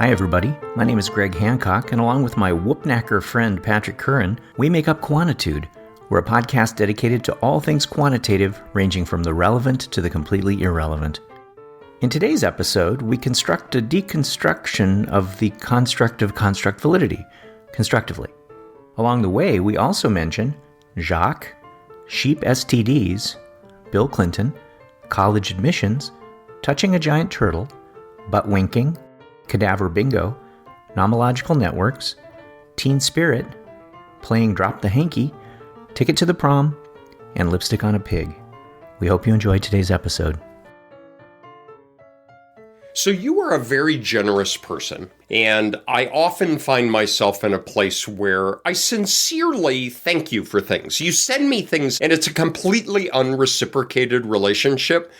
Hi everybody, my name is Greg Hancock, and along with my whoop-knacker friend Patrick Curran, we make up Quantitude. We're a podcast dedicated to all things quantitative, ranging from the relevant to the completely irrelevant. In today's episode, we construct a deconstruction of the construct of construct validity, Constructively. Along the way, we also mention Jacques, sheep STDs, Bill Clinton, college admissions, touching a giant turtle, butwinking, cadaver bingo, nomological networks, teen spirit, playing drop-the-hanky, ticket to the prom, and lipstick on a pig. We hope you enjoyed today's episode. So you are a very generous person, and I often find myself in a place where I sincerely thank you for things. You send me things, and it's a completely unreciprocated relationship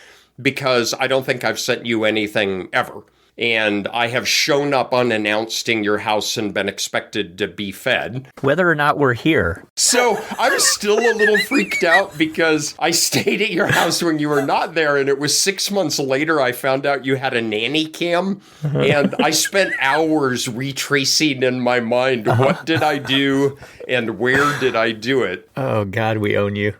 because I don't think I've sent you anything ever. And I have shown up unannounced in your house and been expected to be fed. Whether or not we're here. So I'm still a little freaked out because I stayed at your house when you were not there, and it was 6 months later I found out you had a nanny cam, and I spent hours retracing in my mind what did I do and where did I do it. Oh God, we own you.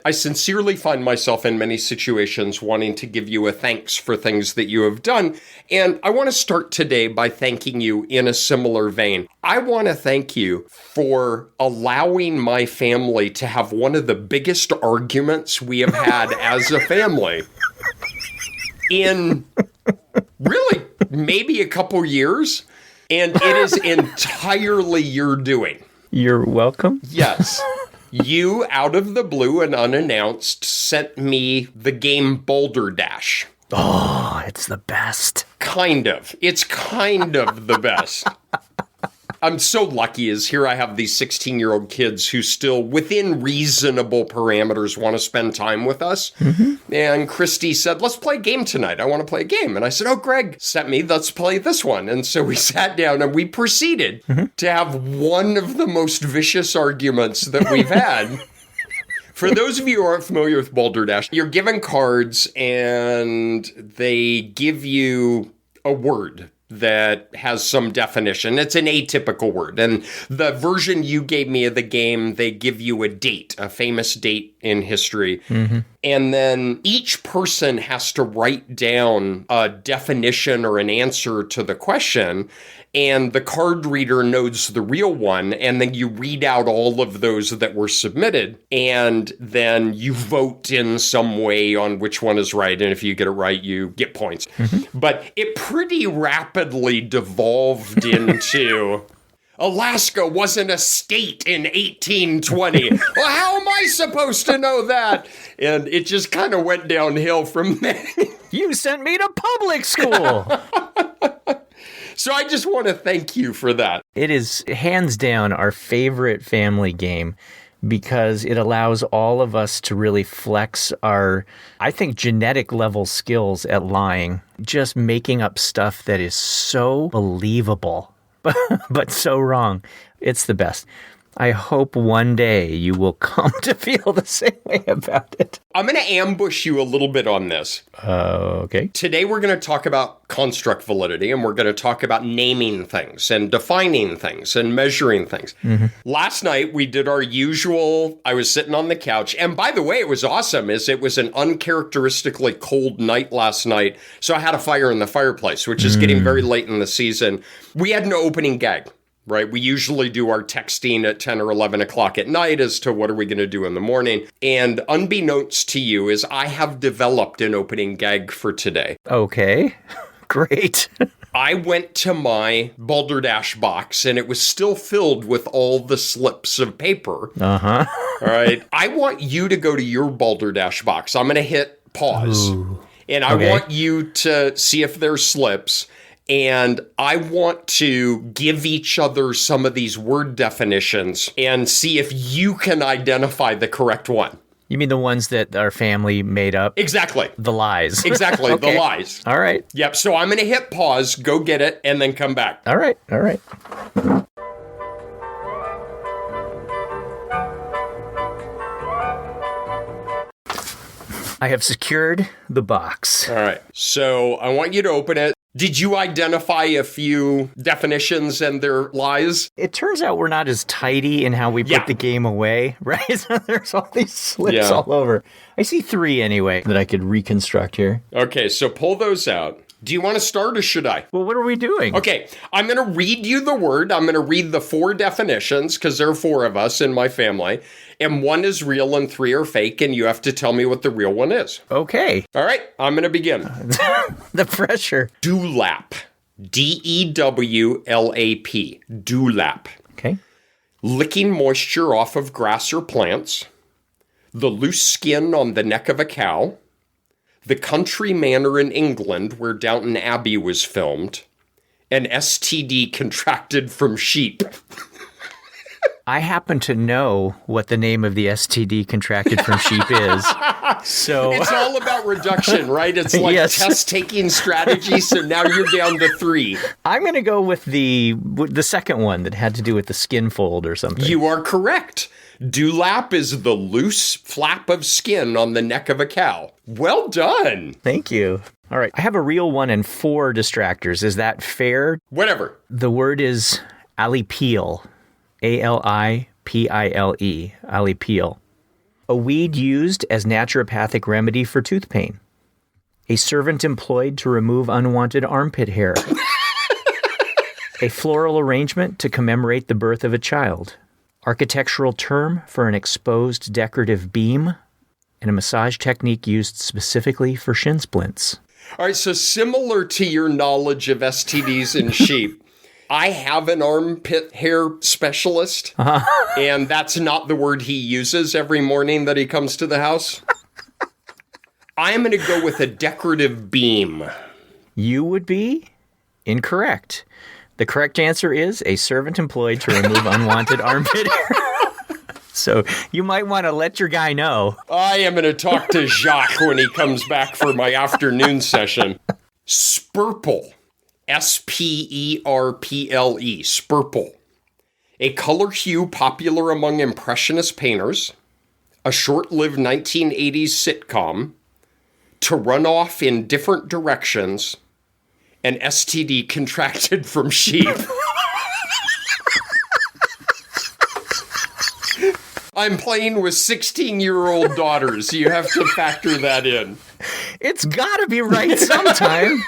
I sincerely find myself in many situations wanting to give you a thanks for things that you have done. And I want to start today by thanking you in a similar vein. I want to thank you for allowing my family to have one of the biggest arguments we have had as a family in really maybe a couple years. And it is entirely your doing. You're welcome. Yes. You, out of the blue and unannounced, sent me the game Balderdash. Oh, it's the best. Kind of. It's kind of the best. I'm so lucky as here I have these 16-year-old kids who still, within reasonable parameters, want to spend time with us. Mm-hmm. And Christy said, let's play a game tonight. I want to play a game. And I said, oh, Greg sent me, let's play this one. And so we sat down and we proceeded to have one of the most vicious arguments that we've had. For those of you who aren't familiar with Balderdash, you're given cards and they give you a word that has some definition. It's an atypical word. And the version you gave me of the game, they give you a date, a famous date in history. Mm-hmm. And then each person has to write down a definition or an answer to the question. And the card reader knows the real one, and then you read out all of those that were submitted, and then you vote in some way on which one is right, and if you get it right, you get points. Mm-hmm. But it pretty rapidly devolved into... Alaska wasn't a state in 1820. Well, how am I supposed to know that? And it just kind of went downhill from there. You sent me to public school. So I just want to thank you for that. It is hands down our favorite family game because it allows all of us to really flex our, I think, genetic level skills at lying, just making up stuff that is so believable, but so wrong. It's the best. I hope one day you will come to feel the same way about it. I'm going to ambush you a little bit on this. Okay. Today we're going to talk about construct validity, and we're going to talk about naming things and defining things and measuring things. Mm-hmm. Last night we did our usual, I was sitting on the couch, and by the way, it was awesome, as it was an uncharacteristically cold night last night, so I had a fire in the fireplace, which is getting very late in the season. We had no opening gag. Right? We usually do our texting at 10 or 11 o'clock at night as to what are we going to do in the morning. And unbeknownst to you is I have developed an opening gag for today. Okay, great. I went to my Balderdash box and it was still filled with all the slips of paper. Uh-huh. All right. I want you to go to your Balderdash box. I'm going to hit pause. Ooh. And I want you to see if there's slips. And I want to give each other some of these word definitions and see if you can identify the correct one. You mean the ones that our family made up? Exactly. The lies. Exactly, okay. The lies. All right. Yep, so I'm going to hit pause, go get it, and then come back. All right, all right. I have secured the box. All right, so I want you to open it. Did you identify a few definitions and their lies? It turns out we're not as tidy in how we put the game away, right? So there's all these slips all over. I see 3 anyway that I could reconstruct here. Okay, so pull those out. Do you want to start or should I? Well, what are we doing? Okay, I'm going to read you the word. I'm going to read the 4 definitions because there are 4 of us in my family. And 1 is real and 3 are fake, and you have to tell me what the real one is. Okay. All right, I'm going to begin. The pressure. Dewlap. D-E-W-L-A-P. Dewlap. Okay. Licking moisture off of grass or plants. The loose skin on the neck of a cow. The country manor in England where Downton Abbey was filmed. An STD contracted from sheep. I happen to know what the name of the STD contracted from sheep is. So it's all about reduction, right? It's like test-taking strategy, so now you're down to 3. I'm going to go with the second one that had to do with the skin fold or something. You are correct. Dewlap is the loose flap of skin on the neck of a cow. Well done. Thank you. All right. I have a real one and 4 distractors. Is that fair? Whatever. The word is alipile. A-L-I-P-I-L-E. Alipile. A weed used as naturopathic remedy for tooth pain. A servant employed to remove unwanted armpit hair. A floral arrangement to commemorate the birth of a child. Architectural term for an exposed decorative beam. And a massage technique used specifically for shin splints. All right, so similar to your knowledge of STDs in sheep, I have an armpit hair specialist, and that's not the word he uses every morning that he comes to the house. I'm going to go with a decorative beam. You would be incorrect. The correct answer is a servant employed to remove unwanted armpit hair. So you might want to let your guy know. I am going to talk to Jacques when he comes back for my afternoon session. Spurple. S-P-E-R-P-L-E. Spurple. A color hue popular among Impressionist painters. A short-lived 1980s sitcom. To run off in different directions. An STD contracted from sheep. I'm playing with 16-year-old daughters. You have to factor that in. It's got to be right sometime.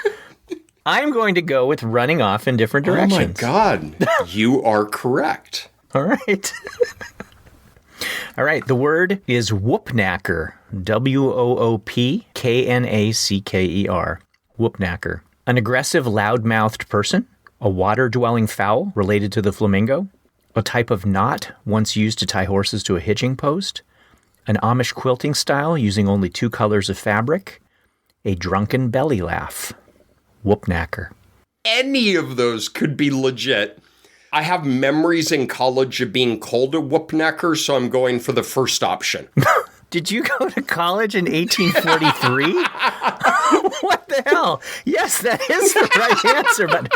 I'm going to go with running off in different directions. Oh, my God. You are correct. All right. All right. The word is whoopknacker. W-O-O-P-K-N-A-C-K-E-R. Whoopknacker. An aggressive, loud-mouthed person. A water-dwelling fowl related to the flamingo. A type of knot once used to tie horses to a hitching post. An Amish quilting style using only 2 colors of fabric. A drunken belly laugh. Whoopknacker. Any of those could be legit. I have memories in college of being called a whoopknacker, so I'm going for the first option. Did you go to college in 1843? What the hell? Yes, that is the right answer, but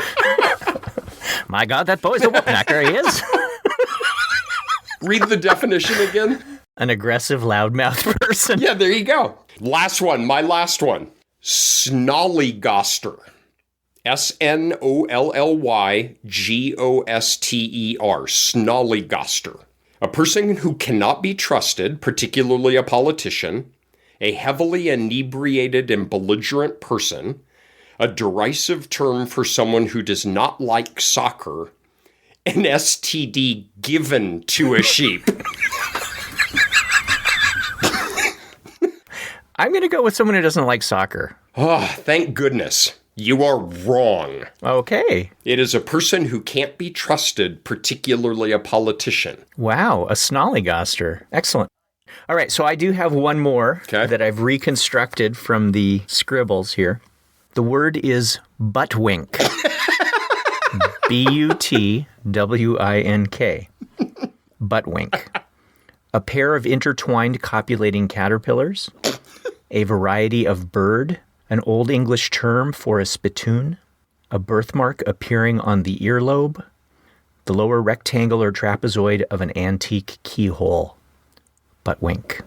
my God, that boy's a whoopknacker, he is. Read the definition again. An aggressive, loudmouth person. Yeah, there you go. Last one, my last one. Snollygoster. S-N-O-L-L-Y-G-O-S-T-E-R. Snollygoster. A person who cannot be trusted, particularly a politician, a heavily inebriated and belligerent person, a derisive term for someone who does not like soccer, an STD given to a sheep. I'm going to go with someone who doesn't like soccer. Oh, thank goodness. You are wrong. Okay. It is a person who can't be trusted, particularly a politician. Wow, a snollygoster. Excellent. All right, so I do have one more that I've reconstructed from the scribbles here. The word is butwink. B-U-T-W-I-N-K. Butwink. A pair of intertwined copulating caterpillars. A variety of bird. An Old English term for a spittoon. A birthmark appearing on the earlobe. The lower rectangular trapezoid of an antique keyhole. Butwink.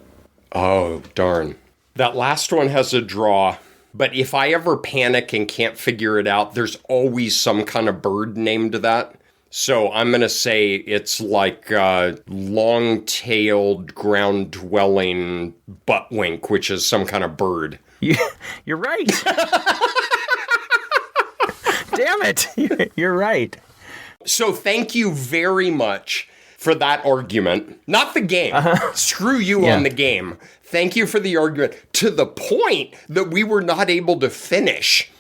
Oh, darn. That last one has a draw. But if I ever panic and can't figure it out, there's always some kind of bird named that. So I'm going to say it's like long-tailed, ground-dwelling butwink, which is some kind of bird. You're right. Damn it. You're right. So thank you very much for that argument. Not the game. Screw you on the game. Thank you for the argument, to the point that we were not able to finish.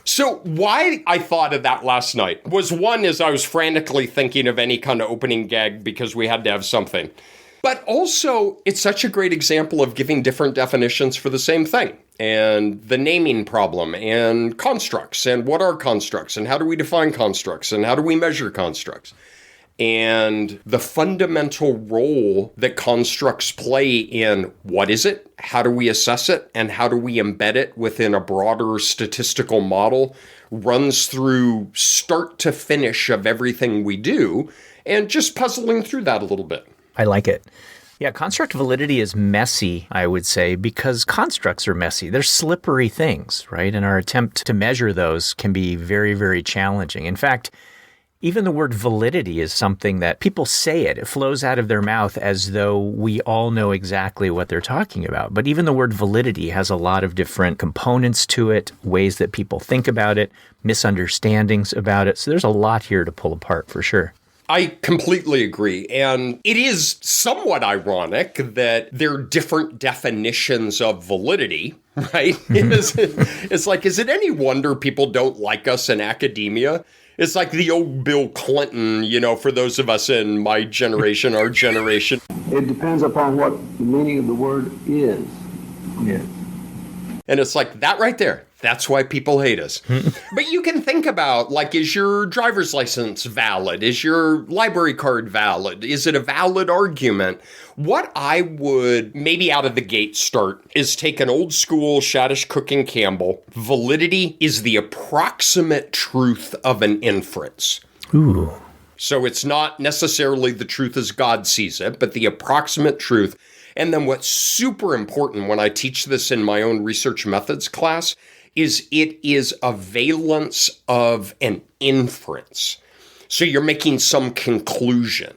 So why I thought of that last night was, one, is I was frantically thinking of any kind of opening gag because we had to have something. But also, it's such a great example of giving different definitions for the same thing. And the naming problem, and constructs, and what are constructs, and how do we define constructs, and how do we measure constructs? And the fundamental role that constructs play in what is it, how do we assess it, and how do we embed it within a broader statistical model runs through start to finish of everything we do, and just puzzling through that a little bit. I like it. Yeah, construct validity is messy, I would say, because constructs are messy. They're slippery things, right? And our attempt to measure those can be very, very challenging. In fact, even the word validity is something that people say it. It flows out of their mouth as though we all know exactly what they're talking about. But even the word validity has a lot of different components to it, ways that people think about it, misunderstandings about it. So there's a lot here to pull apart for sure. I completely agree. And it is somewhat ironic that there are different definitions of validity, right? It's like, is it any wonder people don't like us in academia? It's like the old Bill Clinton, for those of us in my generation, our generation. It depends upon what the meaning of the word is. Yeah. And it's like that right there. That's why people hate us. But you can think about, like, is your driver's license valid? Is your library card valid? Is it a valid argument? What I would maybe out of the gate start is take an old school Shadish Cook and Campbell. Validity is the approximate truth of an inference. Ooh. So it's not necessarily the truth as God sees it, but the approximate truth. And then what's super important when I teach this in my own research methods class is it is a valence of an inference. So you're making some conclusion,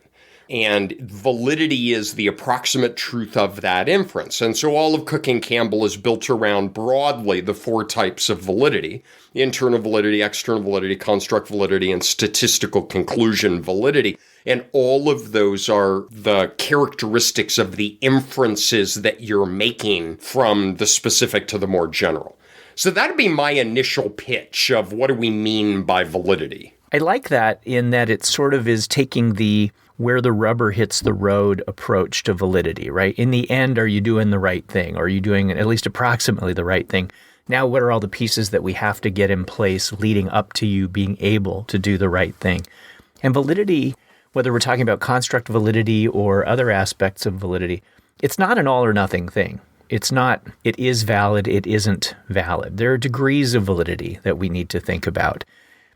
and validity is the approximate truth of that inference. And so all of Cook and Campbell is built around broadly the four types of validity: internal validity, external validity, construct validity, and statistical conclusion validity. And all of those are the characteristics of the inferences that you're making from the specific to the more general. So that'd be my initial pitch of what do we mean by validity. I like that in that it sort of is taking the where the rubber hits the road approach to validity, right? In the end, are you doing the right thing? Or are you doing at least approximately the right thing? Now, what are all the pieces that we have to get in place leading up to you being able to do the right thing? And validity, whether we're talking about construct validity or other aspects of validity, it's not an all or nothing thing. It's not, it is valid, it isn't valid. There are degrees of validity that we need to think about.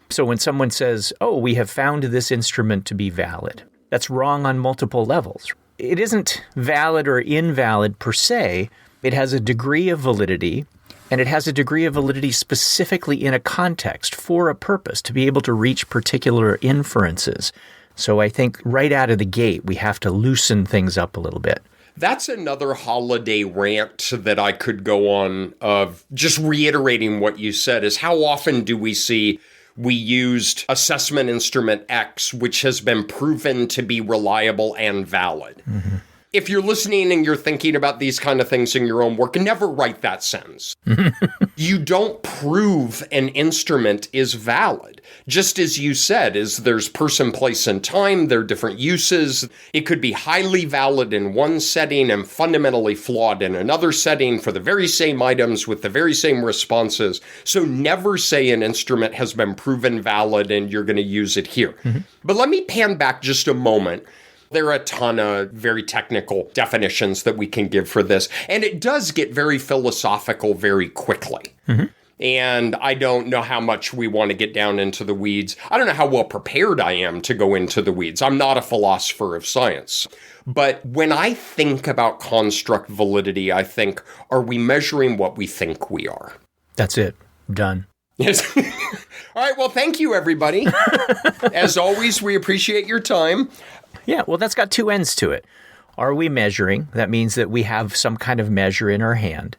So when someone says, oh, we have found this instrument to be valid, that's wrong on multiple levels. It isn't valid or invalid per se. It has a degree of validity, and it has a degree of validity specifically in a context for a purpose to be able to reach particular inferences. So I think right out of the gate, we have to loosen things up a little bit. That's another holiday rant that I could go on of just reiterating what you said is how often do we see we used assessment instrument X, which has been proven to be reliable and valid. Mm-hmm. If you're listening and you're thinking about these kind of things in your own work, never write that sentence. You don't prove an instrument is valid. Just as you said, is there's person, place, and time. There are different uses. It could be highly valid in one setting and fundamentally flawed in another setting for the very same items with the very same responses. So never say an instrument has been proven valid and you're going to use it here. Mm-hmm. But let me pan back just a moment. There are a ton of very technical definitions that we can give for this, and it does get very philosophical very quickly. Mm-hmm. And I don't know how much we want to get down into the weeds. I don't know how well prepared I am to go into the weeds. I'm not a philosopher of science. But when I think about construct validity, I think, are we measuring what we think we are? That's it. Done. Yes. All right. Well, thank you, everybody. As always, we appreciate your time. Yeah. Well, that's got two ends to it. Are we measuring? That means that we have some kind of measure in our hand,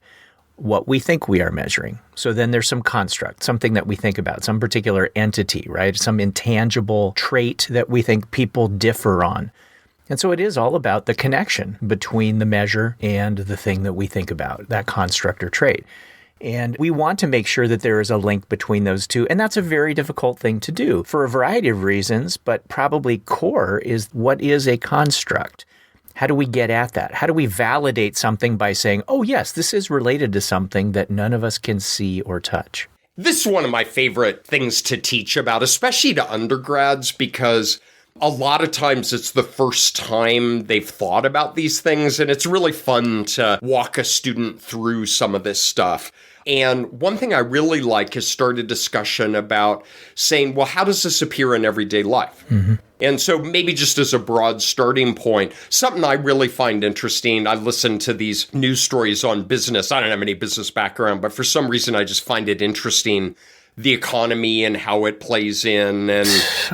what we think we are measuring. So then there's some construct, something that we think about, some particular entity, right? Some intangible trait that we think people differ on. And so it is all about the connection between the measure and the thing that we think about, that construct or trait. And we want to make sure that there is a link between those two. And that's a very difficult thing to do for a variety of reasons, but probably core is what is a construct? How do we get at that? How do we validate something by saying, oh, yes, this is related to something that none of us can see or touch? This is one of my favorite things to teach about, especially to undergrads, because a lot of times it's the first time they've thought about these things, and it's really fun to walk a student through some of this stuff. And one thing I really like is start a discussion about saying, well, how does this appear in everyday life? Mm-hmm. And so maybe just as a broad starting point, something I really find interesting, I listen to these news stories on business. I don't have any business background, but for some reason, I just find it interesting, the economy and how it plays in. And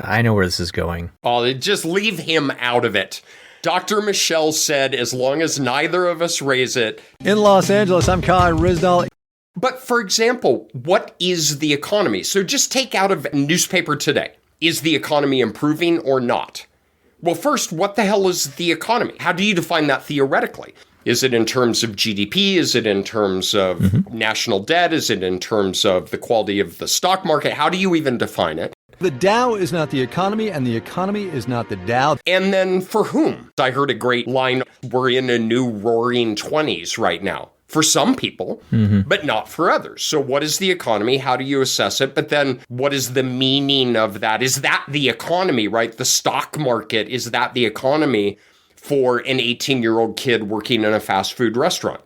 I know where this is going. Oh, just leave him out of it. Dr. Michelle said, as long as neither of us raise it. In Los Angeles, I'm Colin Risdall. But for example, what is the economy? So just take out of newspaper today. Is the economy improving or not? Well, first, what the hell is the economy? How do you define that theoretically? Is it in terms of GDP? Is it in terms of national debt? Is it in terms of the quality of the stock market? How do you even define it? The Dow is not the economy, and the economy is not the Dow. And then for whom? I heard a great line, we're in a new roaring 20s right now. For some people, but not for others. So what is the economy? How do you assess it? But then what is the meaning of that? Is that the economy, right? The stock market, is that the economy for an 18-year-old kid working in a fast food restaurant?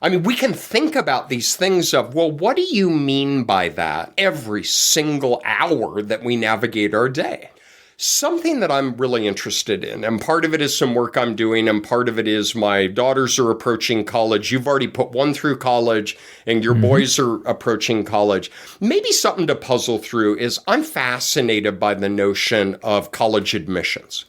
I mean, we can think about these things of, well, what do you mean by that every single hour that we navigate our day? Something that I'm really interested in, and part of it is some work I'm doing, and part of it is my daughters are approaching college. You've already put one through college, and your boys are approaching college. Maybe something to puzzle through is I'm fascinated by the notion of college admissions.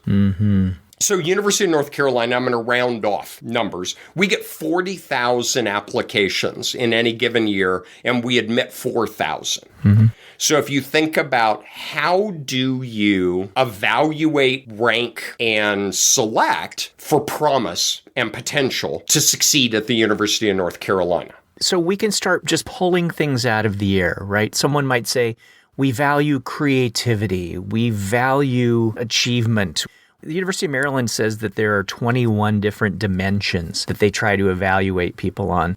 So University of North Carolina, I'm going to round off numbers. We get 40,000 applications in any given year, and we admit 4,000. So if you think about how do you evaluate, rank, and select for promise and potential to succeed at the University of North Carolina? So we can start just pulling things out of the air, right? Someone might say, we value creativity, we value achievement. The University of Maryland says that there are 21 different dimensions that they try to evaluate people on.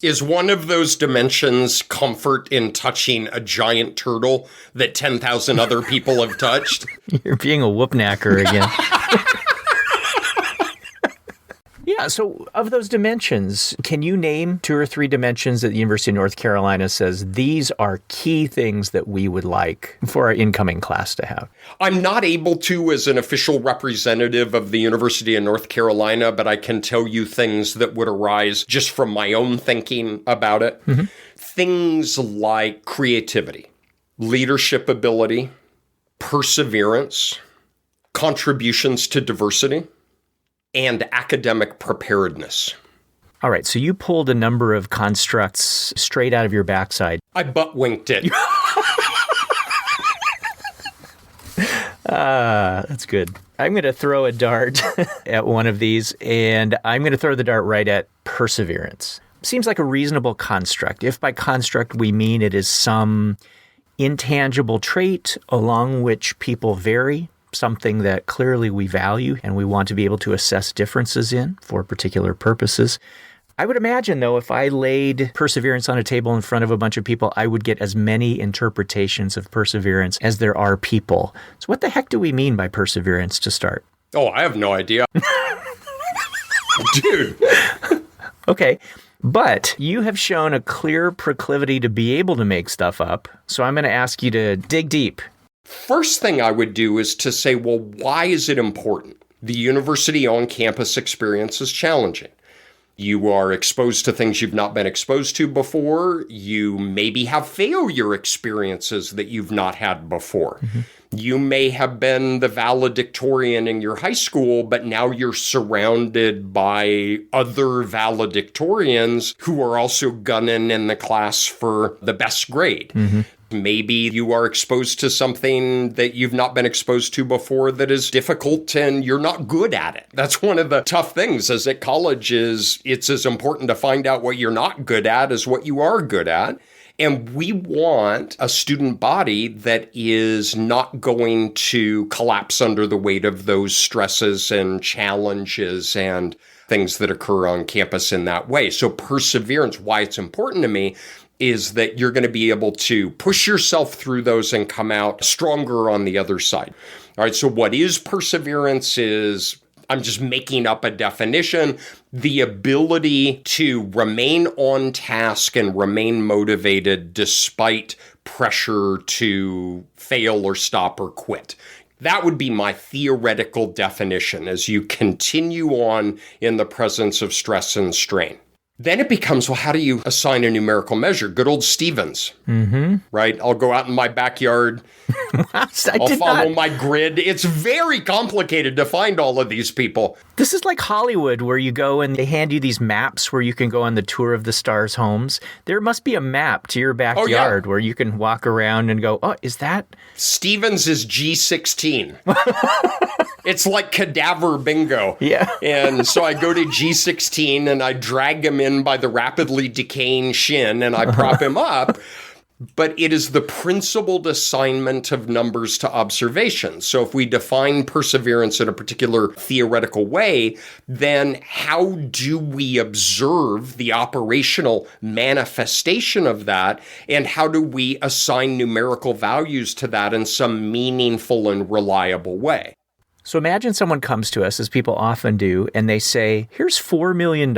Is one of those dimensions comfort in touching a giant turtle that 10,000 other people have touched? You're being a whoop-knacker again. Yeah, so of those dimensions, can you name 2 or 3 dimensions that the University of North Carolina says these are key things that we would like for our incoming class to have? I'm not able to as an official representative of the University of North Carolina, but I can tell you things that would arise just from my own thinking about it. Things like creativity, leadership ability, perseverance, contributions to diversity, and academic preparedness. All right, so you pulled a number of constructs straight out of your backside. I butt-winked it. That's good. I'm going to throw a dart at one of these, and I'm going to throw the dart right at perseverance. Seems like a reasonable construct. If by construct we mean it is some intangible trait along which people vary, something that clearly we value and we want to be able to assess differences in for particular purposes. I would imagine, though, if I laid perseverance on a table in front of a bunch of people, I would get as many interpretations of perseverance as there are people. So what the heck do we mean by perseverance to start? Oh, I have no idea. Dude. Okay. But you have shown a clear proclivity to be able to make stuff up. So I'm going to ask you to dig deep. First thing I would do is to say, well, why is it important? The university on-campus experience is challenging. You are exposed to things you've not been exposed to before. You maybe have failure experiences that you've not had before. Mm-hmm. You may have been the valedictorian in your high school, but now you're surrounded by other valedictorians who are also gunning in the class for the best grade. Mm-hmm. Maybe you are exposed to something that you've not been exposed to before that is difficult and you're not good at it. That's one of the tough things as at college is it's as important to find out what you're not good at as what you are good at. And we want a student body that is not going to collapse under the weight of those stresses and challenges and things that occur on campus in that way. So perseverance, why it's important to me, is that you're going to be able to push yourself through those and come out stronger on the other side. All right, so what is perseverance is, I'm just making up a definition, the ability to remain on task and remain motivated despite pressure to fail or stop or quit. That would be my theoretical definition as you continue on in the presence of stress and strain. Then it becomes, well, how do you assign a numerical measure? Good old Stevens, right? I'll go out in my backyard. I'll follow my grid. It's very complicated to find all of these people. This is like Hollywood, where you go and they hand you these maps where you can go on the tour of the stars' homes. There must be a map to your backyard where you can walk around and go, oh, is that? Stevens is G16. It's like cadaver bingo. Yeah. And so I go to G16 and I drag him in by the rapidly decaying shin and I prop him up. But it is the principled assignment of numbers to observations. So if we define perseverance in a particular theoretical way, then how do we observe the operational manifestation of that? And how do we assign numerical values to that in some meaningful and reliable way? So imagine someone comes to us, as people often do, and they say, here's $4 million.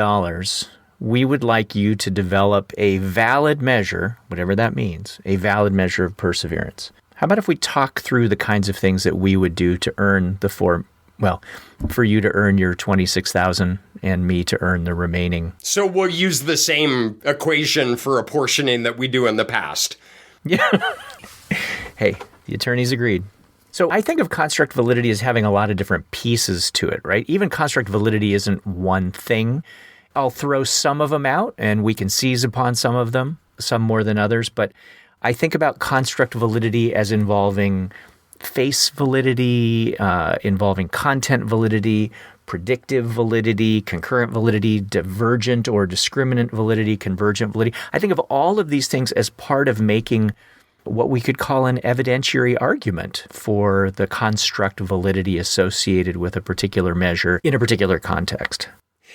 We would like you to develop a valid measure, whatever that means, a valid measure of perseverance. How about if we talk through the kinds of things that we would do to earn for you to earn your 26,000 and me to earn the remaining. So we'll use the same equation for apportioning that we do in the past. Yeah. Hey, the attorneys agreed. So I think of construct validity as having a lot of different pieces to it, right? Even construct validity isn't one thing. I'll throw some of them out and we can seize upon some of them, some more than others. But I think about construct validity as involving face validity, involving content validity, predictive validity, concurrent validity, divergent or discriminant validity, convergent validity. I think of all of these things as part of making what we could call an evidentiary argument for the construct validity associated with a particular measure in a particular context.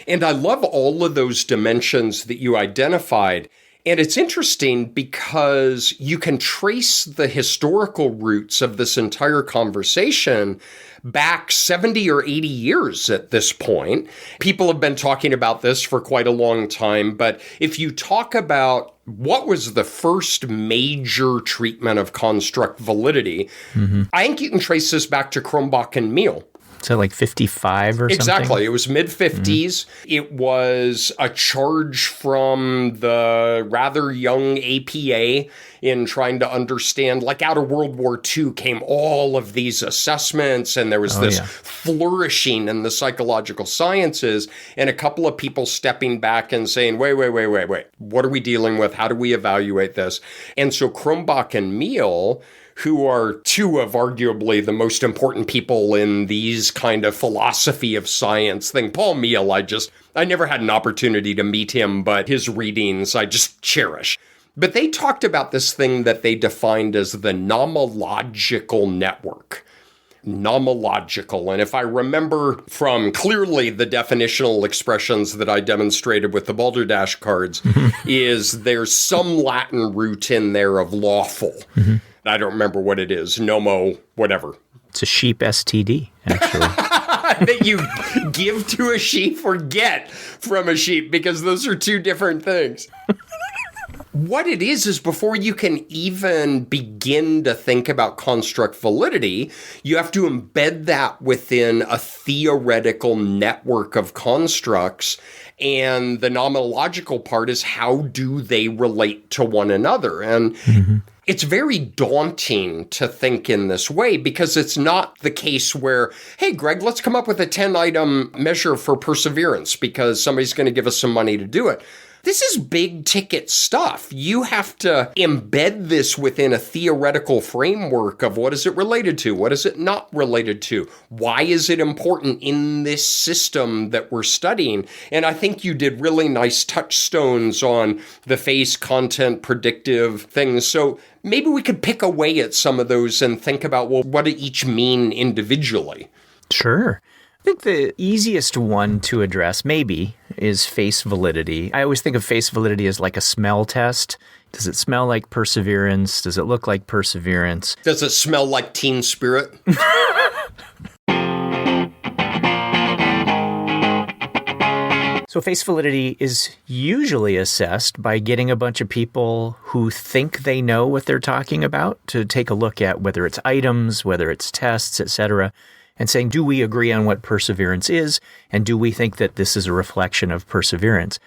And I love all of those dimensions that you identified. And it's interesting because you can trace the historical roots of this entire conversation back 70 or 80 years at this point. People have been talking about this for quite a long time. But if you talk about what was the first major treatment of construct validity, I think you can trace this back to Crumbach and Meehl. So like 55 or something? Exactly. It was mid-50s. It was a charge from the rather young APA in trying to understand, like out of World War II came all of these assessments, and there was flourishing in the psychological sciences, and a couple of people stepping back and saying, wait. What are we dealing with? How do we evaluate this? And so Crumbach and Meehl, who are two of arguably the most important people in these kind of philosophy of science thing. Paul Meehl, I never had an opportunity to meet him, but his readings I just cherish. But they talked about this thing that they defined as the nomological network. Nomological. And if I remember from clearly the definitional expressions that I demonstrated with the Balderdash cards, is there's some Latin root in there of lawful. I don't remember what it is. Nomo, whatever. It's a sheep STD, actually. that you give to a sheep or get from a sheep, because those are two different things. What it is before you can even begin to think about construct validity, you have to embed that within a theoretical network of constructs. And the nomological part is, how do they relate to one another? And it's very daunting to think in this way, because it's not the case where, hey, Greg, let's come up with a 10-item measure for perseverance because somebody's going to give us some money to do it. This is big ticket stuff. You have to embed this within a theoretical framework of what is it related to? What is it not related to? Why is it important in this system that we're studying? And I think you did really nice touchstones on the face, content, predictive things. So maybe we could pick away at some of those and think about, well, what do each mean individually? Sure. I think the easiest one to address maybe is face validity. I always think of face validity as like a smell test. Does it smell like perseverance? Does it look like perseverance? Does it smell like teen spirit? So face validity is usually assessed by getting a bunch of people who think they know what they're talking about to take a look at whether it's items, whether it's tests, etc., and saying, do we agree on what perseverance is? And do we think that this is a reflection of perseverance?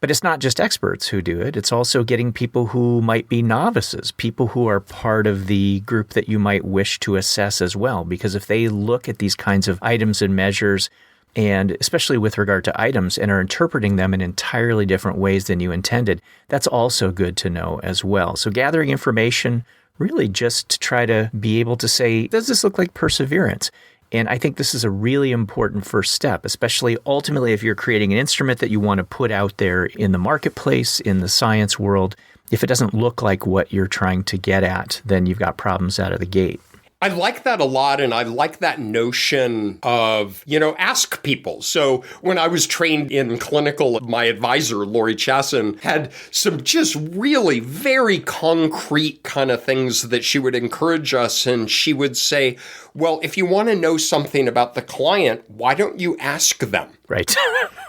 But it's not just experts who do it. It's also getting people who might be novices, people who are part of the group that you might wish to assess as well. Because if they look at these kinds of items and measures, and especially with regard to items, and are interpreting them in entirely different ways than you intended, that's also good to know as well. So gathering information really just to try to be able to say, does this look like perseverance? And I think this is a really important first step, especially ultimately if you're creating an instrument that you want to put out there in the marketplace, in the science world. If it doesn't look like what you're trying to get at, then you've got problems out of the gate. I like that a lot, and I like that notion of, ask people. So when I was trained in clinical, my advisor, Lori Chasson, had some just really very concrete kind of things that she would encourage us, and she would say, well, if you want to know something about the client, why don't you ask them? Right.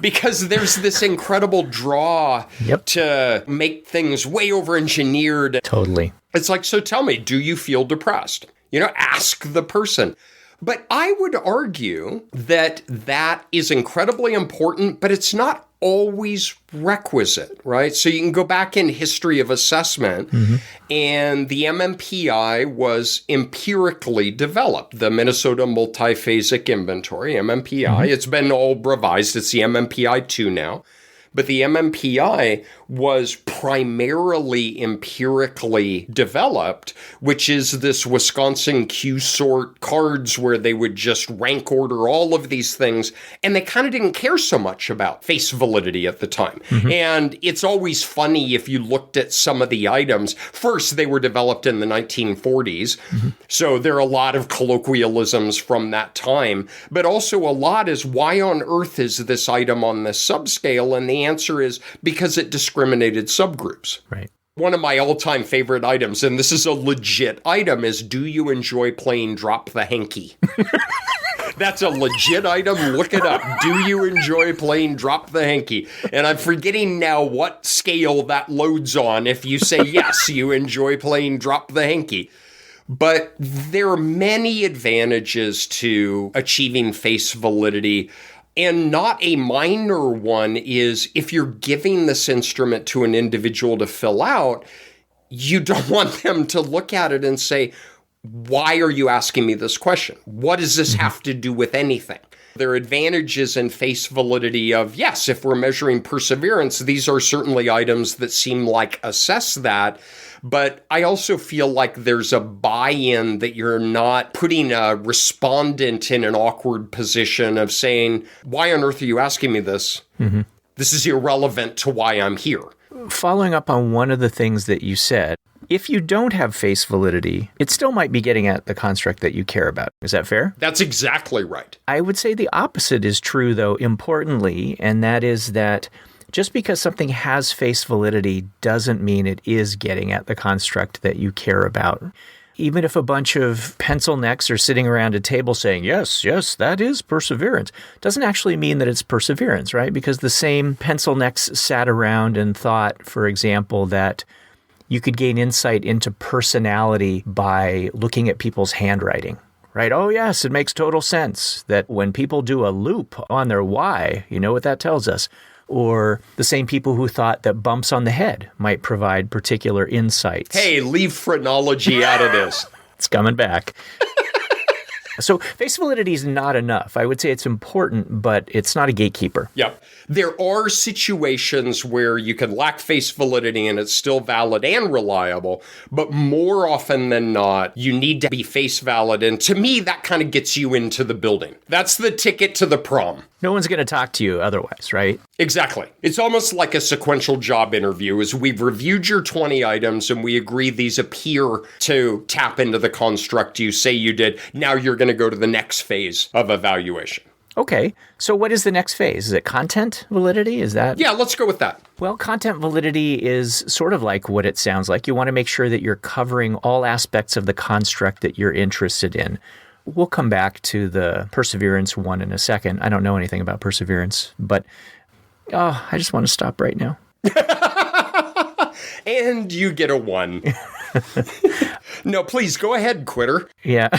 Because there's this incredible draw to make things way over-engineered. Totally. It's like, so tell me, do you feel depressed? Ask the person. But I would argue that that is incredibly important, but it's not always requisite, right? So you can go back in history of assessment, and the MMPI was empirically developed, the Minnesota Multiphasic Inventory, MMPI. It's been all revised. It's the MMPI 2 now. But the MMPI was primarily empirically developed, which is this Wisconsin Q-sort cards where they would just rank order all of these things. And they kind of didn't care so much about face validity at the time. And it's always funny if you looked at some of the items. First, they were developed in the 1940s. So there are a lot of colloquialisms from that time. But also a lot is, why on earth is this item on this subscale? And the answer is because it discriminated subgroups. Right. One of my all-time favorite items, and this is a legit item, is, do you enjoy playing drop-the-hanky? That's a legit item. Look it up. Do you enjoy playing drop-the-hanky? And I'm forgetting now what scale that loads on if you say, yes, you enjoy playing drop-the-hanky. But there are many advantages to achieving face validity. And not a minor one is, if you're giving this instrument to an individual to fill out, you don't want them to look at it and say, why are you asking me this question? What does this have to do with anything? There are advantages in face validity of, yes, if we're measuring perseverance, these are certainly items that seem like assess that. But I also feel like there's a buy-in that you're not putting a respondent in an awkward position of saying, why on earth are you asking me this? This is irrelevant to why I'm here. Following up on one of the things that you said, if you don't have face validity, it still might be getting at the construct that you care about. Is that fair? That's exactly right. I would say the opposite is true, though, importantly, and that is that just because something has face validity doesn't mean it is getting at the construct that you care about. even if a bunch of pencil necks are sitting around a table saying, yes, yes, that is perseverance, doesn't actually mean that it's perseverance, right? Because the same pencil necks sat around and thought, for example, that you could gain insight into personality by looking at people's handwriting, right? Oh, yes, it makes total sense that when people do a loop on their Y, you know what that tells us? Or the same people who thought that bumps on the head might provide particular insights. Hey, leave phrenology out of this. It's coming back. So face validity is not enough. I would say it's important, but it's not a gatekeeper. Yep. There are situations where you can lack face validity and it's still valid and reliable, but more often than not, you need to be face valid. And to me, that kind of gets you into the building. That's the ticket to the prom. No one's going to talk to you otherwise, right? Exactly. It's almost like a sequential job interview as we've reviewed your 20 items and we agree these appear to tap into the construct you say you did. Now you're going to go to the next phase of evaluation. Okay. So what is the next phase? Is it content validity? Is that? Yeah, let's go with that. Well, content validity is sort of like what it sounds like. You want to make sure that you're covering all aspects of the construct that you're interested in. We'll come back to the perseverance one in a second. I don't know anything about perseverance, but I just want to stop right now. And you get a 1. No, please go ahead, quitter. Yeah.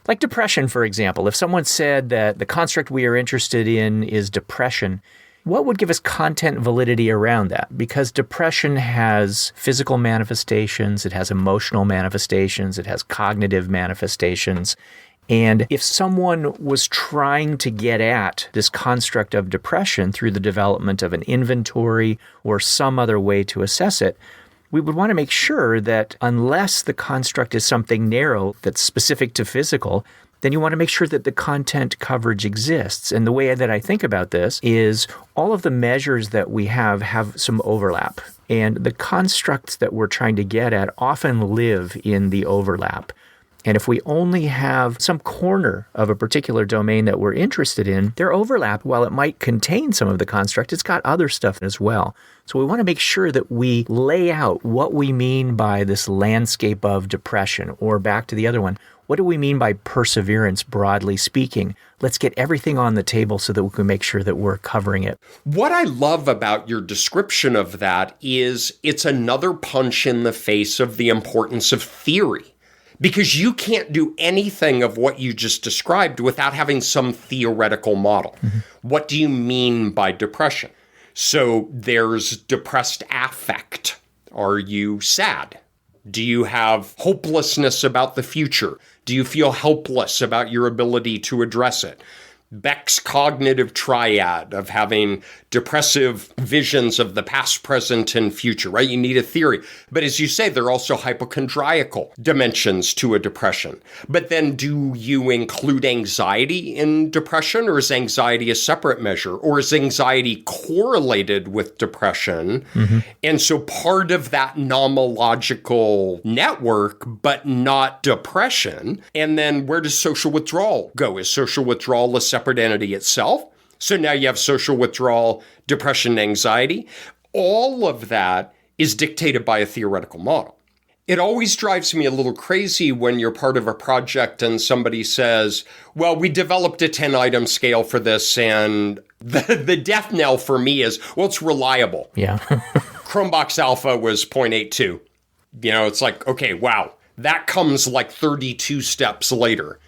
Like depression, for example. If someone said that the construct we are interested in is depression, what would give us content validity around that? Because depression has physical manifestations, it has emotional manifestations, it has cognitive manifestations. And if someone was trying to get at this construct of depression through the development of an inventory or some other way to assess it, we would want to make sure that unless the construct is something narrow that's specific to physical, then you want to make sure that the content coverage exists. And the way that I think about this is all of the measures that we have some overlap. And the constructs that we're trying to get at often live in the overlap. And if we only have some corner of a particular domain that we're interested in, their overlap, while it might contain some of the construct, it's got other stuff as well. So we want to make sure that we lay out what we mean by this landscape of depression, or back to the other one, what do we mean by perseverance, broadly speaking? Let's get everything on the table so that we can make sure that we're covering it. What I love about your description of that is it's another punch in the face of the importance of theory. Because you can't do anything of what you just described without having some theoretical model. Mm-hmm. What do you mean by depression? So there's depressed affect. Are you sad? Do you have hopelessness about the future? Do you feel helpless about your ability to address it? Beck's cognitive triad of having depressive visions of the past, present, and future, right? You need a theory. But as you say, there are also hypochondriacal dimensions to a depression. But then do you include anxiety in depression, or is anxiety a separate measure? Or is anxiety correlated with depression? Mm-hmm. And so part of that nomological network, but not depression. And then where does social withdrawal go? Is social withdrawal a separate entity itself? So now you have social withdrawal, depression, anxiety. All of that is dictated by a theoretical model. It always drives me a little crazy when you're part of a project and somebody says, well, we developed a 10-item scale for this, and the death knell for me is, well, it's reliable. Yeah. Chromebox Alpha was 0.82. You know, it's like, okay, wow, that comes like 32 steps later.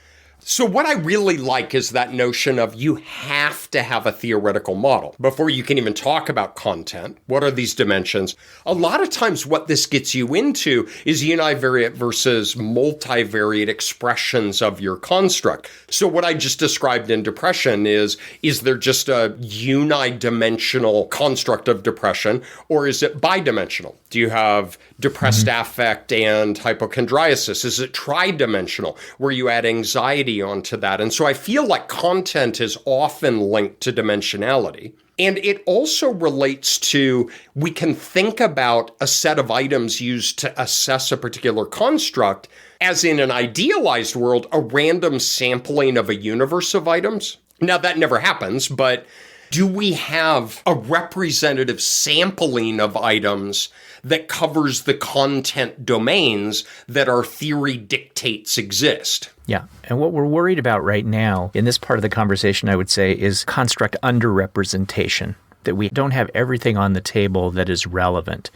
So what I really like is that notion of you have to have a theoretical model before you can even talk about content. What are these dimensions? A lot of times what this gets you into is univariate versus multivariate expressions of your construct. So what I just described in depression is there just a unidimensional construct of depression, or is it bidimensional? Do you have depressed affect and hypochondriasis? Is it tridimensional, where you add anxiety onto that? And so I feel like content is often linked to dimensionality. And it also relates to, we can think about a set of items used to assess a particular construct as, in an idealized world, a random sampling of a universe of items. Now, that never happens, but Do we have a representative sampling of items that covers the content domains that our theory dictates exist? Yeah. And what we're worried about right now in this part of the conversation, I would say, is construct underrepresentation, that we don't have everything on the table that is relevant.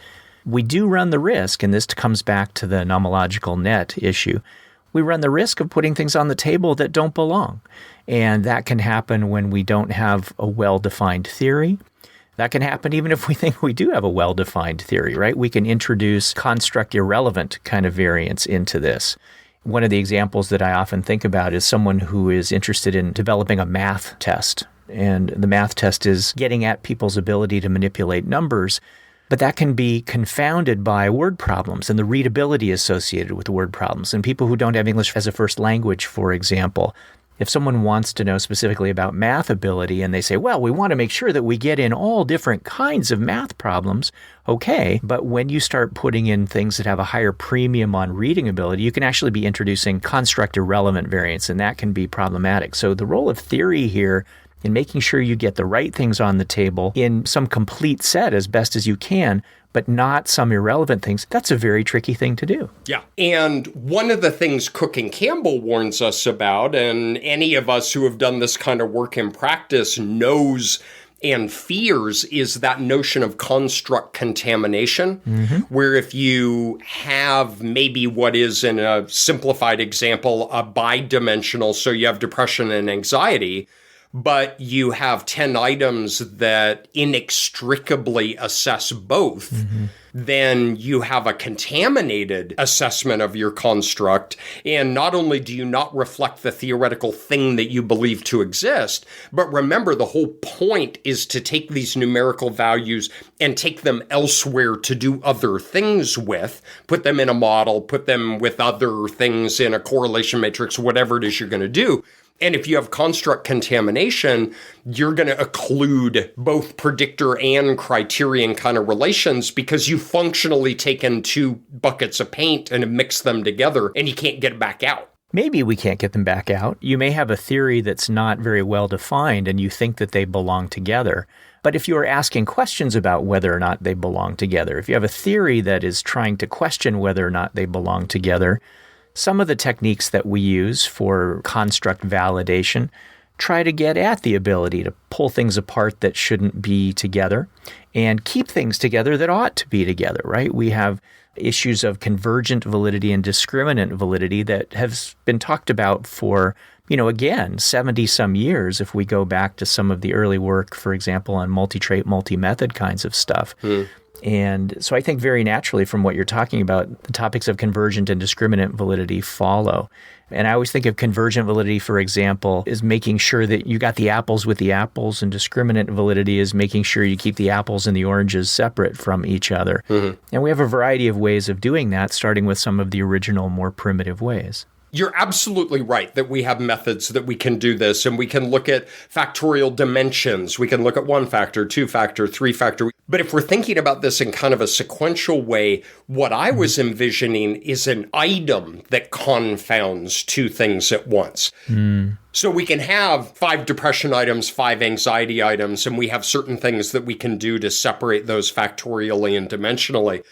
We do run the risk, and this comes back to the nomological net issue, we run the risk of putting things on the table that don't belong. And that can happen when we don't have a well-defined theory. That can happen even if we think we do have a well-defined theory, right? We can introduce construct irrelevant kind of variants into this. One of the examples that I often think about is someone who is interested in developing a math test. And the math test is getting at people's ability to manipulate numbers. But that can be confounded by word problems and the readability associated with word problems. And people who don't have English as a first language, for example, if someone wants to know specifically about math ability and they say, well, we want to make sure that we get in all different kinds of math problems, okay. But when you start putting in things that have a higher premium on reading ability, you can actually be introducing construct irrelevant variants, and that can be problematic. So the role of theory here in making sure you get the right things on the table in some complete set as best as you can, but not some irrelevant things, that's a very tricky thing to do. Yeah. And one of the things Cook and Campbell warns us about, and any of us who have done this kind of work in practice knows and fears, is that notion of construct contamination, where if you have maybe what is, in a simplified example, a bidimensional, so you have depression and anxiety, but you have 10 items that inextricably assess both, then you have a contaminated assessment of your construct. And not only do you not reflect the theoretical thing that you believe to exist, but remember, the whole point is to take these numerical values and take them elsewhere to do other things with, put them in a model, put them with other things in a correlation matrix, whatever it is you're going to do. And if you have construct contamination, you're going to occlude both predictor and criterion kind of relations because you've functionally taken two buckets of paint and have mixed them together, and you can't get it back out. Maybe we can't get them back out. You may have a theory that's not very well defined and you think that they belong together. But if you're asking questions about whether or not they belong together, if you have a theory that is trying to question whether or not they belong together, some of the techniques that we use for construct validation try to get at the ability to pull things apart that shouldn't be together and keep things together that ought to be together, right? We have issues of convergent validity and discriminant validity that have been talked about for, again, 70-some years if we go back to some of the early work, for example, on multi-trait, multi-method kinds of stuff. And so I think very naturally from what you're talking about, the topics of convergent and discriminant validity follow. And I always think of convergent validity, for example, is making sure that you got the apples with the apples, and discriminant validity is making sure you keep the apples and the oranges separate from each other. And we have a variety of ways of doing that, starting with some of the original, more primitive ways. You're absolutely right that we have methods that we can do this, and we can look at factorial dimensions. We can look at 1-factor, 2-factor, 3-factor. But if we're thinking about this in kind of a sequential way, what I was envisioning is an item that confounds two things at once. So we can have 5 depression items, 5 anxiety items, and we have certain things that we can do to separate those factorially and dimensionally.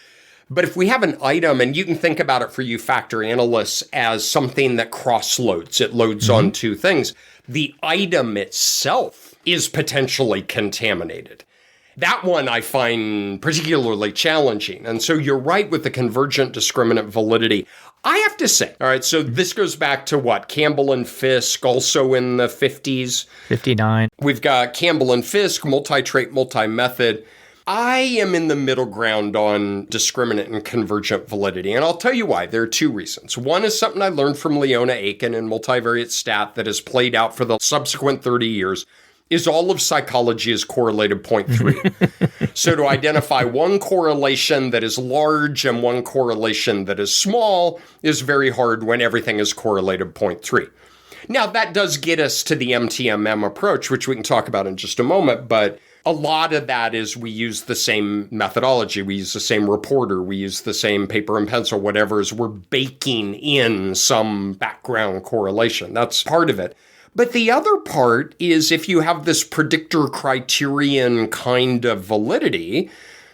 But if we have an item, and you can think about it for you factor analysts as something that cross-loads, it loads on two things, the item itself is potentially contaminated. That one I find particularly challenging. And so you're right with the convergent discriminant validity. I have to say, all right, so this goes back to what? Campbell and Fisk, also in the 50s. 59. We've got Campbell and Fisk, multi-trait, multi-method. I am in the middle ground on discriminant and convergent validity, and I'll tell you why. There are 2 reasons. One is something I learned from Leona Aiken in multivariate stat that has played out for the subsequent 30 years, is all of psychology is correlated 0.3. So to identify one correlation that is large and one correlation that is small is very hard when everything is correlated 0.3. Now, that does get us to the MTMM approach, which we can talk about in just a moment, but a lot of that is we use the same methodology. We use the same reporter. We use the same paper and pencil, whatever, as we're baking in some background correlation. That's part of it. But the other part is if you have this predictor criterion kind of validity,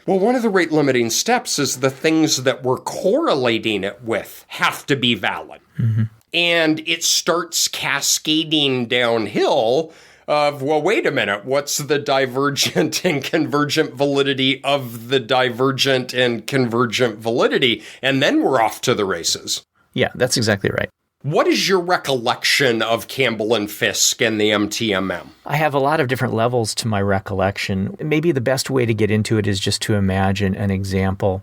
well, one of the rate limiting steps is the things that we're correlating it with have to be valid. Mm-hmm. And it starts cascading downhill of, well, wait a minute, what's the divergent and convergent validity of the divergent and convergent validity? And then we're off to the races. Yeah, that's exactly right. What is your recollection of Campbell and Fisk and the MTMM? I have a lot of different levels to my recollection. Maybe the best way to get into it is just to imagine an example.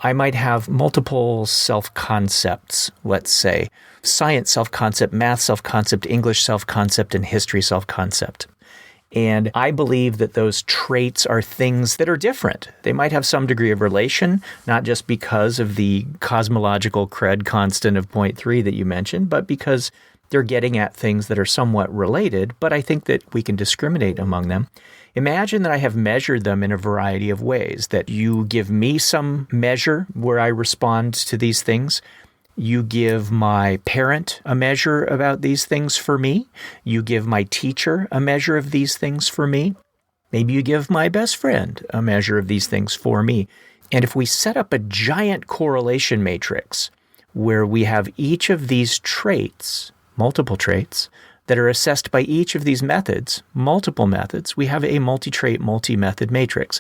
I might have multiple self-concepts, let's say. Science self-concept, math self-concept, English self-concept, and history self-concept. And I believe that those traits are things that are different. They might have some degree of relation, not just because of the cosmological cred constant of 0.3 that you mentioned, but because they're getting at things that are somewhat related, but I think that we can discriminate among them. Imagine that I have measured them in a variety of ways, that you give me some measure where I respond to these things. You give my parent a measure about these things for me. You give my teacher a measure of these things for me. Maybe you give my best friend a measure of these things for me. And if we set up a giant correlation matrix where we have each of these traits, multiple traits, that are assessed by each of these methods, multiple methods, we have a multi-trait, multi-method matrix.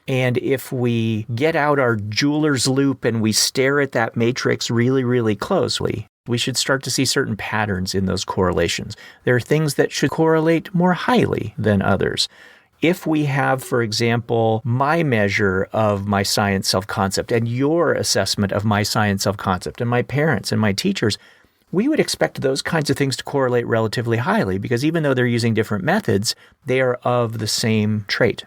And if we get out our jeweler's loop and we stare at that matrix really, really closely, we should start to see certain patterns in those correlations. There are things that should correlate more highly than others. If we have, for example, my measure of my science self-concept and your assessment of my science self-concept and my parents and my teachers, we would expect those kinds of things to correlate relatively highly because even though they're using different methods, they are of the same trait.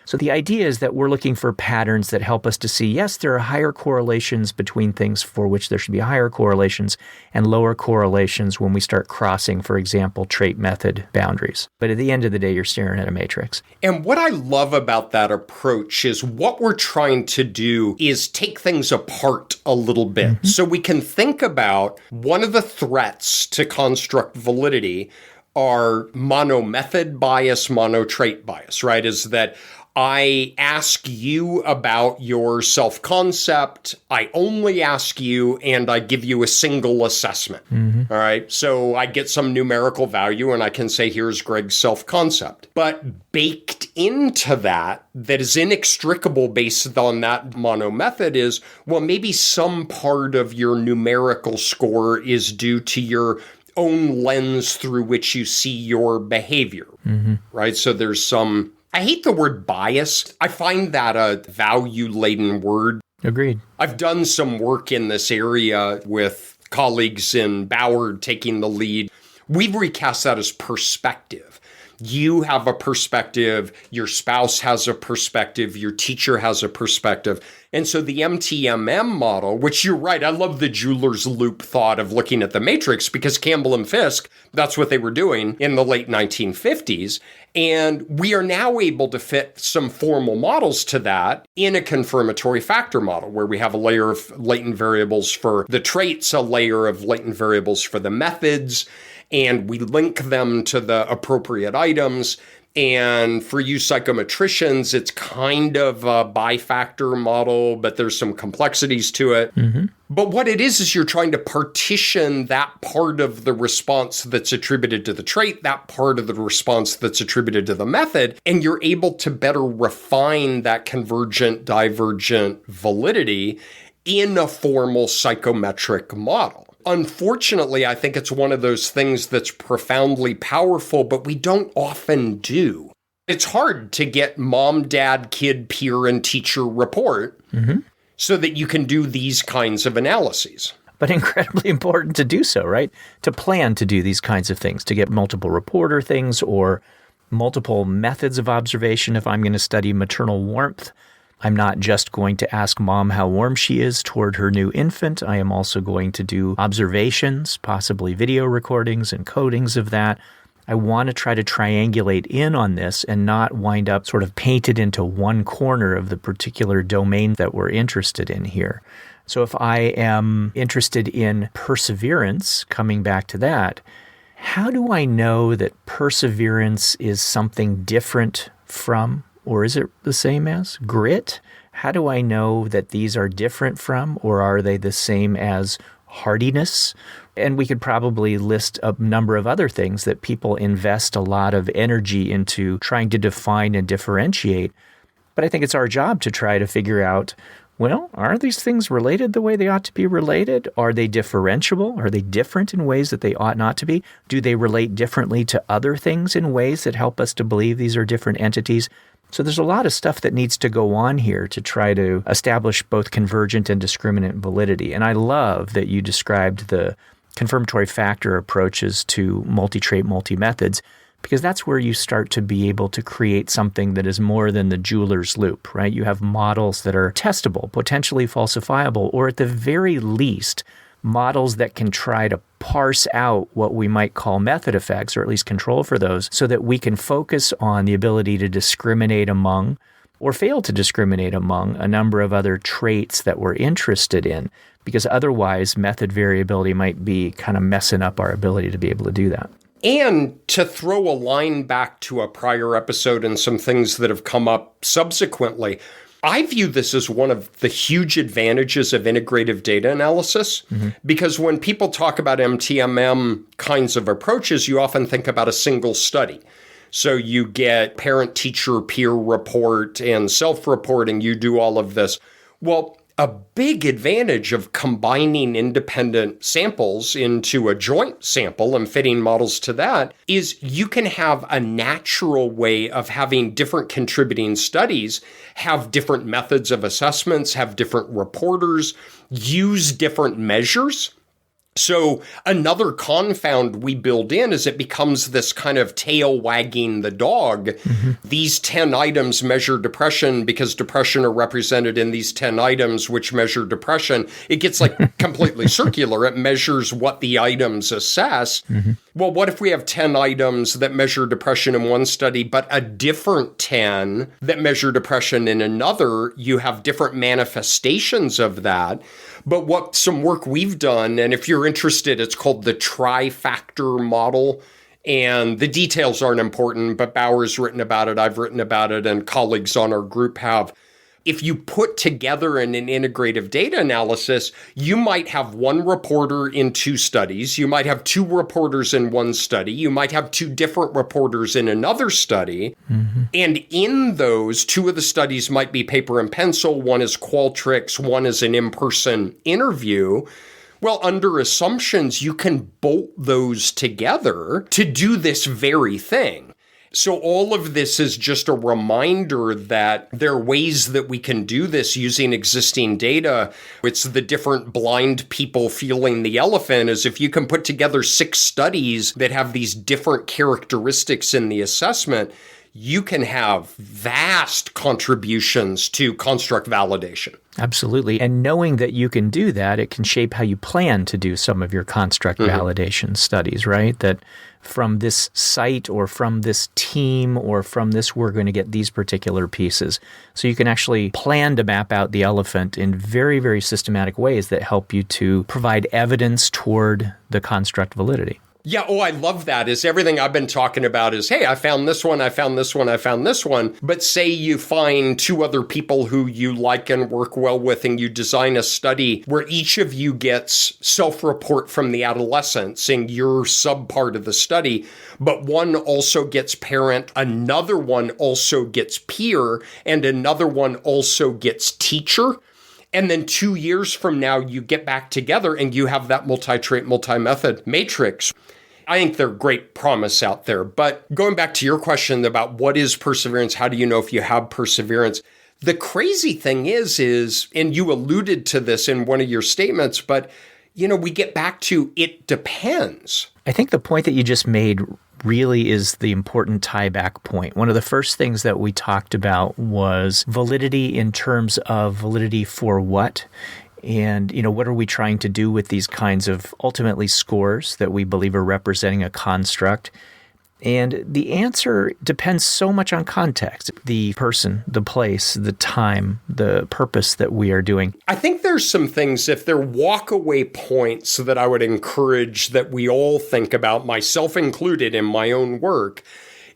So the idea is that we're looking for patterns that help us to see, yes, there are higher correlations between things for which there should be higher correlations and lower correlations when we start crossing, for example, trait method boundaries. But at the end of the day, you're staring at a matrix. And what I love about that approach is what we're trying to do is take things apart a little bit. Mm-hmm. So we can think about one of the threats to construct validity are mono-method bias, mono-trait bias, right? Is that I ask you about your self-concept, I only ask you, and I give you a single assessment. Mm-hmm. All right. So I get some numerical value and I can say, here's Greg's self-concept. But baked into that is inextricable based on that mono method is, well, maybe some part of your numerical score is due to your own lens through which you see your behavior, mm-hmm. right? So there's some, I hate the word bias. I find that a value-laden word. Agreed. I've done some work in this area with colleagues in Ballard taking the lead. We've recast that as perspective. You have a perspective, your spouse has a perspective, your teacher has a perspective. And so the MTMM model, which you're right, I love the jeweler's loop thought of looking at the matrix because Campbell and Fisk, that's what they were doing in the late 1950s. And we are now able to fit some formal models to that in a confirmatory factor model where we have a layer of latent variables for the traits, a layer of latent variables for the methods, and we link them to the appropriate items. And for you psychometricians, it's kind of a bifactor model, but there's some complexities to it. Mm-hmm. But what it is you're trying to partition that part of the response that's attributed to the trait, that part of the response that's attributed to the method, and you're able to better refine that convergent, divergent validity in a formal psychometric model. Unfortunately, I think it's one of those things that's profoundly powerful, but we don't often do. It's hard to get mom, dad, kid, peer, and teacher report mm-hmm. so that you can do these kinds of analyses. But incredibly important to do so, right? To plan to do these kinds of things, to get multiple reporter things or multiple methods of observation. If I'm going to study maternal warmth, I'm not just going to ask mom how warm she is toward her new infant. I am also going to do observations, possibly video recordings and codings of that. I want to try to triangulate in on this and not wind up sort of painted into one corner of the particular domain that we're interested in here. So if I am interested in perseverance, coming back to that, how do I know that perseverance is something different from, or is it the same as, grit? How do I know that these are different from, or are they the same as hardiness? And we could probably list a number of other things that people invest a lot of energy into trying to define and differentiate. But I think it's our job to try to figure out, well, are these things related the way they ought to be related? Are they differentiable? Are they different in ways that they ought not to be? Do they relate differently to other things in ways that help us to believe these are different entities? So there's a lot of stuff that needs to go on here to try to establish both convergent and discriminant validity. And I love that you described the confirmatory factor approaches to multi-trait, multi-methods, because that's where you start to be able to create something that is more than the jeweler's loop, right? You have models that are testable, potentially falsifiable, or at the very least, models that can try to parse out what we might call method effects, or at least control for those, so that we can focus on the ability to discriminate among, or fail to discriminate among, a number of other traits that we're interested in, because otherwise method variability might be kind of messing up our ability to be able to do that. And to throw a line back to a prior episode and some things that have come up subsequently, I view this as one of the huge advantages of integrative data analysis, because when people talk about MTMM kinds of approaches, you often think about a single study. So you get parent, teacher, peer report and self-reporting, you do all of this. Well, a big advantage of combining independent samples into a joint sample and fitting models to that is you can have a natural way of having different contributing studies, have different methods of assessments, have different reporters, use different measures. So another confound we build in is it becomes this kind of tail wagging the dog. These 10 items measure depression because depression are represented in these 10 items which measure depression. It gets like completely circular. It measures what the items assess. Well, what if we have 10 items that measure depression in one study, but a different 10 that measure depression in another? You have different manifestations of that. But what some work we've done, and if you're interested, it's called the tri-factor model. And the details aren't important, but Bauer's written about it, I've written about it, and colleagues on our group have. If you put together in an integrative data analysis, you might have one reporter in two studies. You might have two reporters in one study. You might have two different reporters in another study. And in those, two of the studies might be paper and pencil. One is Qualtrics. One is an in-person interview. Well, under assumptions, you can bolt those together to do this very thing. So all of this is just a reminder that there are ways that we can do this using existing data. It's the different blind people feeling the elephant, is if you can put together 6 studies that have these different characteristics in the assessment, you can have vast contributions to construct validation. Absolutely. And knowing that you can do that, it can shape how you plan to do some of your construct validation studies, right? That from this site or from this team or from this, we're going to get these particular pieces. So you can actually plan to map out the elephant in very, very systematic ways that help you to provide evidence toward the construct validity. Yeah, I love that. Is everything I've been talking about is, hey, I found this one, I found this one, I found this one. But say you find 2 other people who you like and work well with, and you design a study where each of you gets self-report from the adolescents in your subpart of the study, but one also gets parent, another one also gets peer, and another one also gets teacher. And then 2 years from now, you get back together and you have that multi-trait, multi-method matrix. I think there's great promise out there. But going back to your question about what is perseverance, how do you know if you have perseverance? The crazy thing is, and you alluded to this in one of your statements, but, we get back to it depends. I think the point that you just made really is the important tie-back point. One of the first things that we talked about was validity in terms of validity for what? And, what are we trying to do with these kinds of ultimately scores that we believe are representing a construct? And the answer depends so much on context, the person, the place, the time, the purpose that we are doing. I think there's some things, if they're walk-away points, that I would encourage that we all think about, myself included in my own work,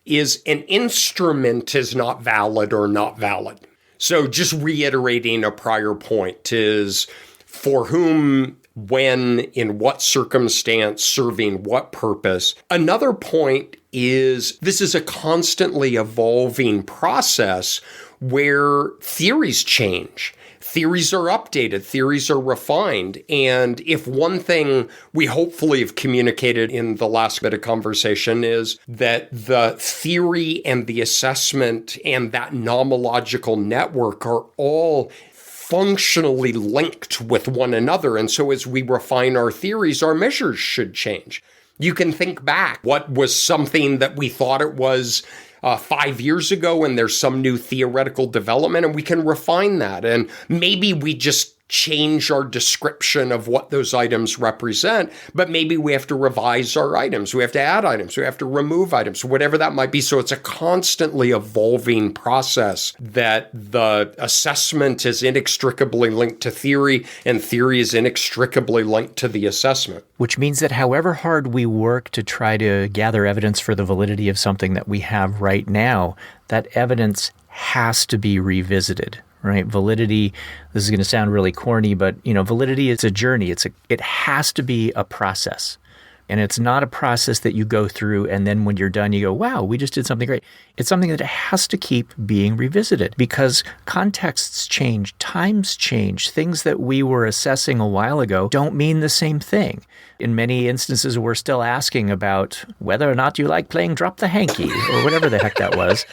is an instrument is not valid or not valid. So just reiterating a prior point is for whom, when, in what circumstance, serving what purpose. Another point is this is a constantly evolving process where theories change. Theories are updated, theories are refined. And if one thing we hopefully have communicated in the last bit of conversation is that the theory and the assessment and that nomological network are all functionally linked with one another. And so as we refine our theories, our measures should change. You can think back. What was something that we thought it was 5 years ago, and there's some new theoretical development, and we can refine that. And maybe we just change our description of what those items represent, but maybe we have to revise our items. We have to add items. We have to remove items, whatever that might be. So it's a constantly evolving process that the assessment is inextricably linked to theory, and theory is inextricably linked to the assessment. Which means that however hard we work to try to gather evidence for the validity of something that we have right now, that evidence has to be revisited. Right? Validity, this is going to sound really corny, but validity is a journey. It has to be a process. And it's not a process that you go through and then when you're done, you go, wow, we just did something great. It's something that has to keep being revisited because contexts change, times change. Things that we were assessing a while ago don't mean the same thing. In many instances, we're still asking about whether or not you like playing drop-the-hanky or whatever the heck that was.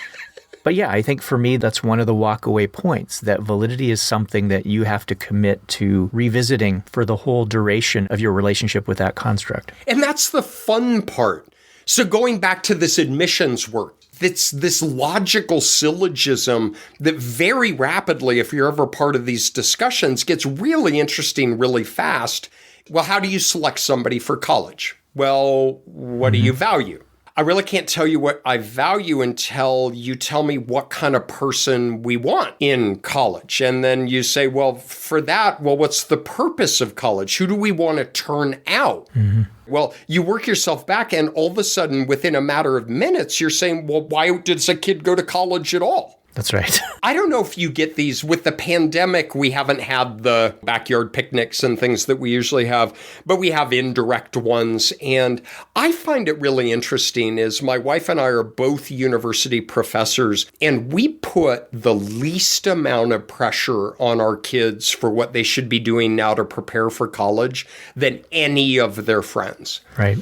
But yeah, I think for me, that's one of the walk-away points, that validity is something that you have to commit to revisiting for the whole duration of your relationship with that construct. And that's the fun part. So going back to this admissions work, it's this logical syllogism that very rapidly, if you're ever part of these discussions, gets really interesting really fast. Well, how do you select somebody for college? Well, what do you value? I really can't tell you what I value until you tell me what kind of person we want in college. And then you say, well, for that, what's the purpose of college? Who do we want to turn out? Mm-hmm. Well, you work yourself back and all of a sudden, within a matter of minutes, you're saying, well, why does a kid go to college at all? That's right. I don't know if you get these. With the pandemic, we haven't had the backyard picnics and things that we usually have, but we have indirect ones. And I find it really interesting is my wife and I are both university professors, and we put the least amount of pressure on our kids for what they should be doing now to prepare for college than any of their friends. Right.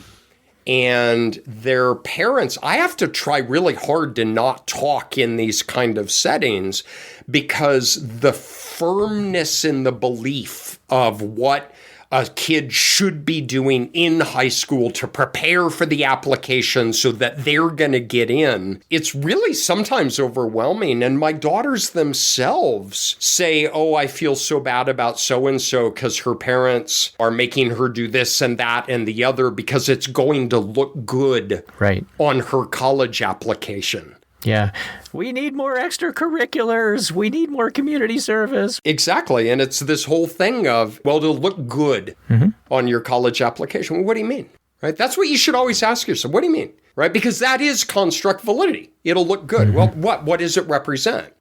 And their parents, I have to try really hard to not talk in these kind of settings because the firmness in the belief of what a kid should be doing in high school to prepare for the application so that they're going to get in, it's really sometimes overwhelming. And my daughters themselves say, oh, I feel so bad about so-and-so because her parents are making her do this and that and the other because it's going to look good on her college application. Yeah. We need more extracurriculars. We need more community service. Exactly. And it's this whole thing of, well, to look good on your college application. Well, what do you mean? Right? That's what you should always ask yourself. What do you mean? Right? Because that is construct validity. It'll look good. Well, what does it represent?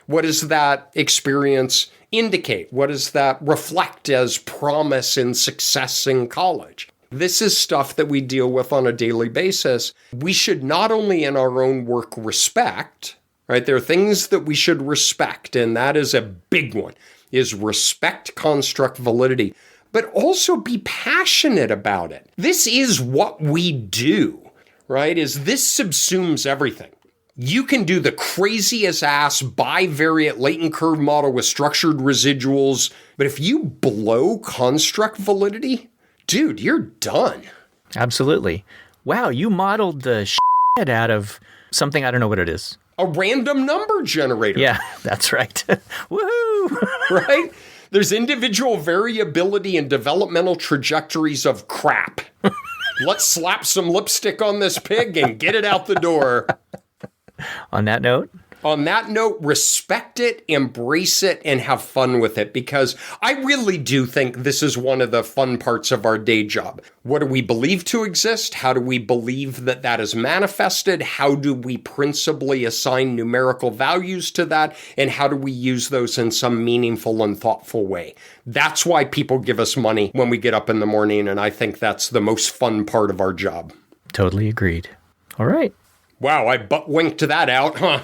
What does that experience indicate? What does that reflect as promise and success in college? This is stuff that we deal with on a daily basis. We should not only in our own work respect, right? There are things that we should respect, and that is a big one, is respect construct validity, but also be passionate about it. This is what we do, right? Is this subsumes everything. You can do the craziest ass bivariate latent curve model with structured residuals, but if you blow construct validity, dude, you're done. Absolutely. Wow, you modeled the shit out of something, I don't know what it is. A random number generator. Yeah, that's right. Woohoo! Right? There's individual variability and developmental trajectories of crap. Let's slap some lipstick on this pig and get it out the door. On that note, respect it, embrace it, and have fun with it, because I really do think this is one of the fun parts of our day job. What do we believe to exist? How do we believe that that is manifested? How do we principally assign numerical values to that? And how do we use those in some meaningful and thoughtful way? That's why people give us money when we get up in the morning, and I think that's the most fun part of our job. totally agreed. All right. Wow, I butt-winked that out, huh?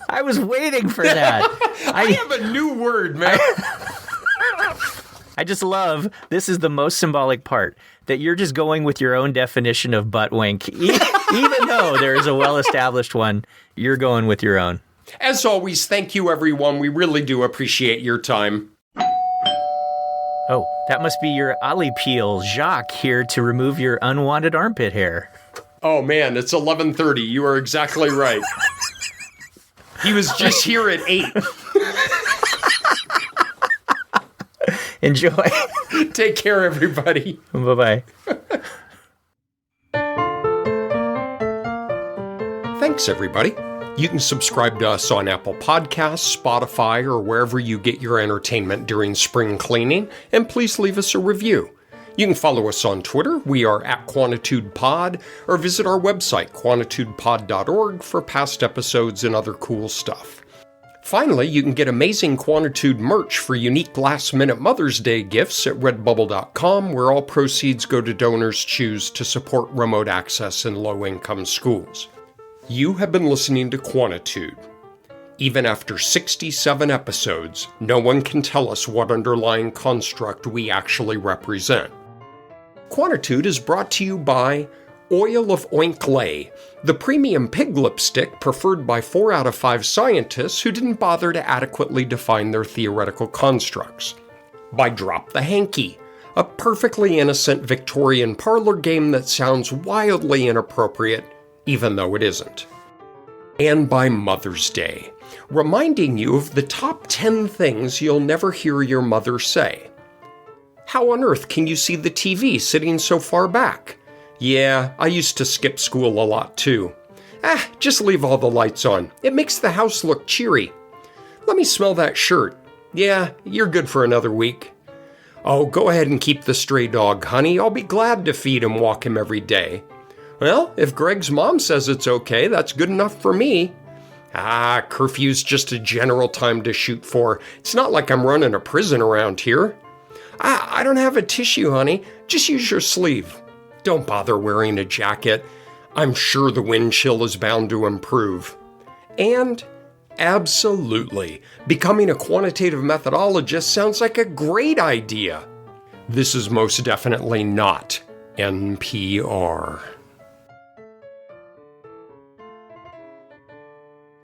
I was waiting for that. I have a new word, man. I just love, this is the most symbolic part, that you're just going with your own definition of butt wink. Even though there is a well-established one, you're going with your own. As always, thank you, everyone. We really do appreciate your time. Oh, that must be your ollie peel, Jacques, here to remove your unwanted armpit hair. Oh, man, it's 11:30. You are exactly right. He was just here at 8. Enjoy. Take care, everybody. Bye-bye. Thanks, everybody. You can subscribe to us on Apple Podcasts, Spotify, or wherever you get your entertainment during spring cleaning, and please leave us a review. You can follow us on Twitter. We are at QuantitudePod, or visit our website, quantitudepod.org, for past episodes and other cool stuff. Finally, you can get amazing Quantitude merch for unique last-minute Mother's Day gifts at redbubble.com, where all proceeds go to donors choose to support remote access in low-income schools. You have been listening to Quantitude. Even after 67 episodes, no one can tell us what underlying construct we actually represent. Quantitude is brought to you by Oil of Oink Lay, the premium pig lipstick preferred by 4 out of 5 scientists who didn't bother to adequately define their theoretical constructs. By Drop-the-Hanky, a perfectly innocent Victorian parlor game that sounds wildly inappropriate, even though it isn't. And by Mother's Day, reminding you of the top 10 things you'll never hear your mother say. How on earth can you see the TV sitting so far back? Yeah, I used to skip school a lot too. Just leave all the lights on. It makes the house look cheery. Let me smell that shirt. Yeah, you're good for another week. Oh, go ahead and keep the stray dog, honey. I'll be glad to feed and walk him every day. Well, if Greg's mom says it's okay, that's good enough for me. Curfew's just a general time to shoot for. It's not like I'm running a prison around here. I don't have a tissue, honey. Just use your sleeve. Don't bother wearing a jacket. I'm sure the wind chill is bound to improve. And absolutely, becoming a quantitative methodologist sounds like a great idea. This is most definitely not NPR.